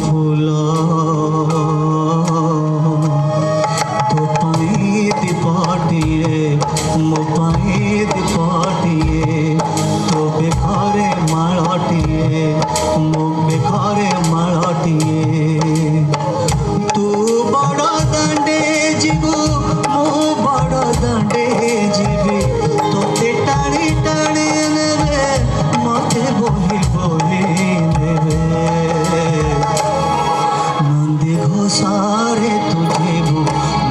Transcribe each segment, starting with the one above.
फूल तो पाई दीपाटिए मो पाई दीपाटिए तो बेखारे माड़टिए मो बेखारे माड़टिए तू बड़ दांडे जीवु मो बड़ दांडे जीवी तोते टाणी टाणी नेबे मते बोही बोही नेबे नंदी घोषारे तू जीवु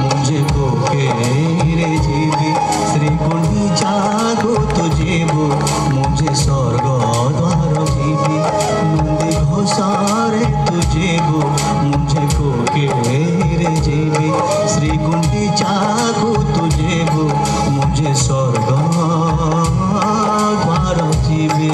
मुझे कोके रे जीवी श्री गुंडी जागो तू जीवु मुझे स्वर्ग द्वार जीवी नंदी घोषारे तू जीवु मुझे कोके रे जीवी श्री गुंडी जागो तू जीवु मुझे स्वर्ग द्वार जीवी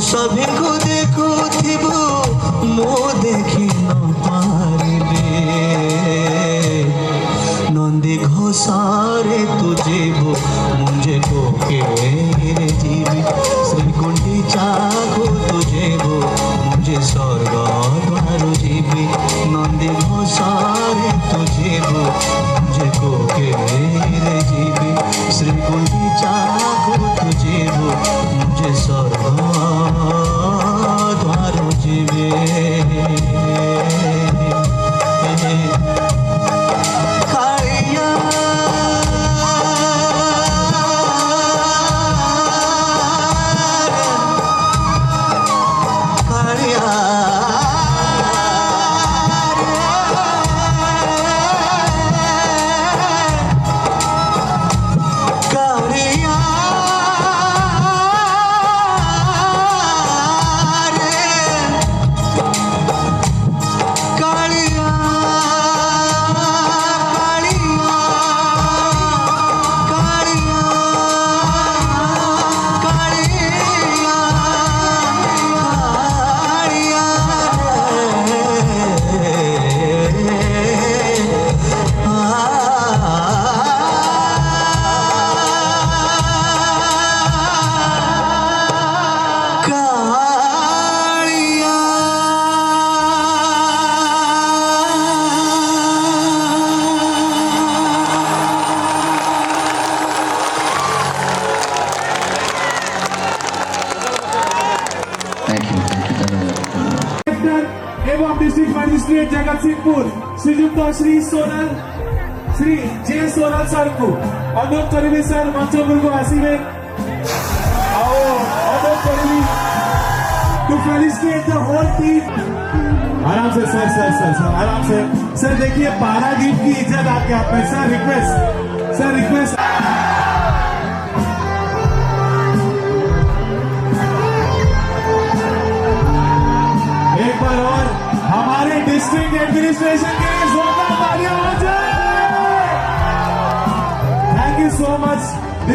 सभी को देखो थिबु मो देखी न पारिबे नंदी घोषारे तू जीवु मुझे कोके रे जीवी श्री गुंडी जागो तू जीवु मुझे स्वर्ग द्वार जीवी नंदी घोषारे तू जीवु मुझे कोके रे जीवी श्री गुंडी जागो तू जीवु मुझे स्वर्ग द्वार जीवे कालिया कालिया डिस्ट्रिक्ट मजिस्ट्रेट जगतसिंहपुर श्रीयुक्त श्री जे सोनल सर को अनुरोध करेंगे सर मंच को आसवे to felicitate the whole team. आराम से सर आराम से सर देखिए पारा गिफ्ट की इज्जत आपके हाथ में। Sir request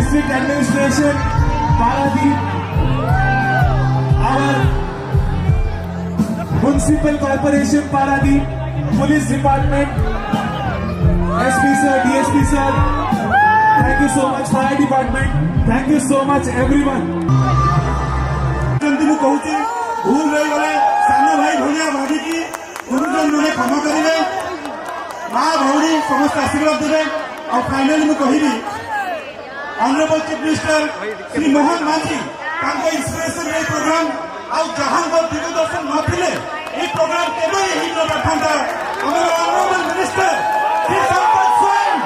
district administration, Paradeep, our municipal corporation, Paradeep, police department, SP sir, DSP sir, thank you so much, fire department, thank you so much everyone. ମୁଁ କହୁଛି ଭୁଲ ରହିଗଲେ ସାନ ଭାଇ ଭଳିଆ ଭାବିକି ଗୁରୁଜନ ମାନେ କ୍ଷମା କରିବେ, ମା ଭଉଣୀ ସମସ୍ତେ ଆଶୀର୍ବାଦ ଦେବେ। ଆଉ ଫାଇନାଲି ମୁଁ କହିବି honourable chief minister Shri Mohan Majhi ତାଙ୍କ ଇନ୍ସପିରେସନ ଏଇ ପ୍ରୋଗ୍ରାମ ଆଉ ଯାହାଙ୍କ ଦିଗଦର୍ଶନ ନଥିଲେ এই ପ୍ରୋଗ୍ରାମ କେବେ ହେଇନଥାନ୍ତା। ଆମର ଅନରେବଲ ମିନିଷ୍ଟର ଶ୍ରୀ ସମ୍ପତ ସ୍ୱାଇଁ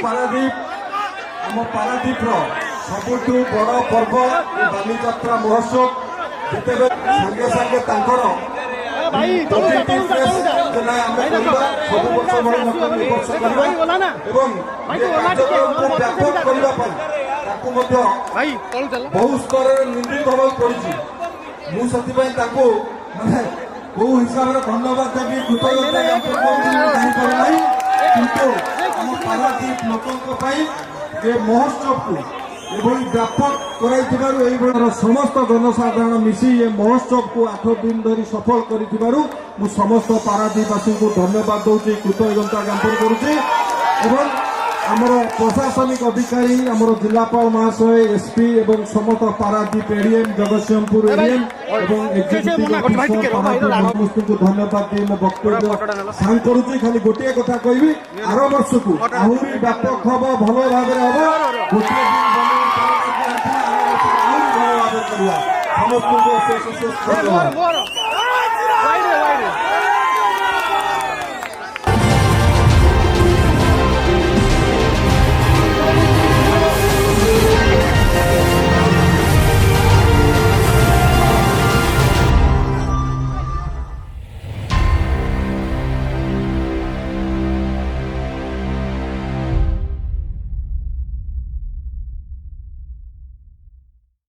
ପାରାଦୀପ ଆମ ପାରାଦୀପର ସବୁଠୁ ବଡ଼ ପର୍ବ ବାଲିଯାତ୍ରା ମହୋତ୍ସବ। ଯେତେବେଳେ ସାଙ୍ଗେ ସାଙ୍ଗେ ତାଙ୍କର ଆମେ କରିବା ସବୁ ବର୍ଷ ଭଳି ନ କରି ବର୍ଷ କରିବା ଏବଂ ଏ କାର୍ଯ୍ୟକ୍ରମକୁ ବ୍ୟାପକ କରିବା ପାଇଁ ତାକୁ ମଧ୍ୟ ବହୁ ସ୍ତରରେ ନିନ୍ଦିତ ହେବାକୁ ପଡ଼ିଛି। ମୁଁ ସେଥିପାଇଁ ତାଙ୍କୁ ମାନେ କୋଉ ହିସାବରେ ଧନ୍ୟବାଦ ଦେବି, କୃତଜ୍ଞତା ଜ୍ଞାପନ କରୁଛି ଜାଣିପାରୁ ନାହିଁ। କିନ୍ତୁ ଆମ ପାରାଦୀପ ଲୋକଙ୍କ ପାଇଁ ଏ ମହୋତ୍ସବକୁ ଏଭଳି ବ୍ୟାପକ କରାଇଥିବାରୁ ଏଇଭଳି ସମସ୍ତ ଜନସାଧାରଣ ମିଶି ଏ ମହୋତ୍ସବକୁ 8 ଦିନ ଧରି ସଫଳ କରିଥିବାରୁ ମୁଁ ସମସ୍ତ ପାରାଦୀପବାସୀଙ୍କୁ ଧନ୍ୟବାଦ ଦେଉଛି, କୃତଜ୍ଞତା ଜ୍ଞାପନ କରୁଛି। ଏବଂ ଆମର ପ୍ରଶାସନିକ ଅଧିକାରୀ, ଆମର ଜିଲ୍ଲାପାଳ ମହାଶୟ, ଏସ୍ପି ଏବଂ ସମସ୍ତ ପାରାଦୀପ ଏଡିଏମ୍, ଜଗତସିଂହପୁର ଏଡିଏମ୍ ଏବଂ ଏକ୍ଜିକ୍ୟୁଟିଭ ଅଫିସର ସମସ୍ତଙ୍କୁ ଧନ୍ୟବାଦ ଦେଇ ମୋ ବକ୍ତବ୍ୟ ସାଙ୍ଗ କରୁଛି। ଖାଲି ଗୋଟିଏ କଥା କହିବି, ଆର ବର୍ଷକୁ ଆହୁରି ବ୍ୟାପକ ହବ, ଭଲ ଭାବରେ ହବ। ଗୋଟିଏ ଦିନ ଆହୁରି ଭଲ ଭାବରେ କରିବା। ସମସ୍ତଙ୍କୁ ଧନ୍ୟବାଦ।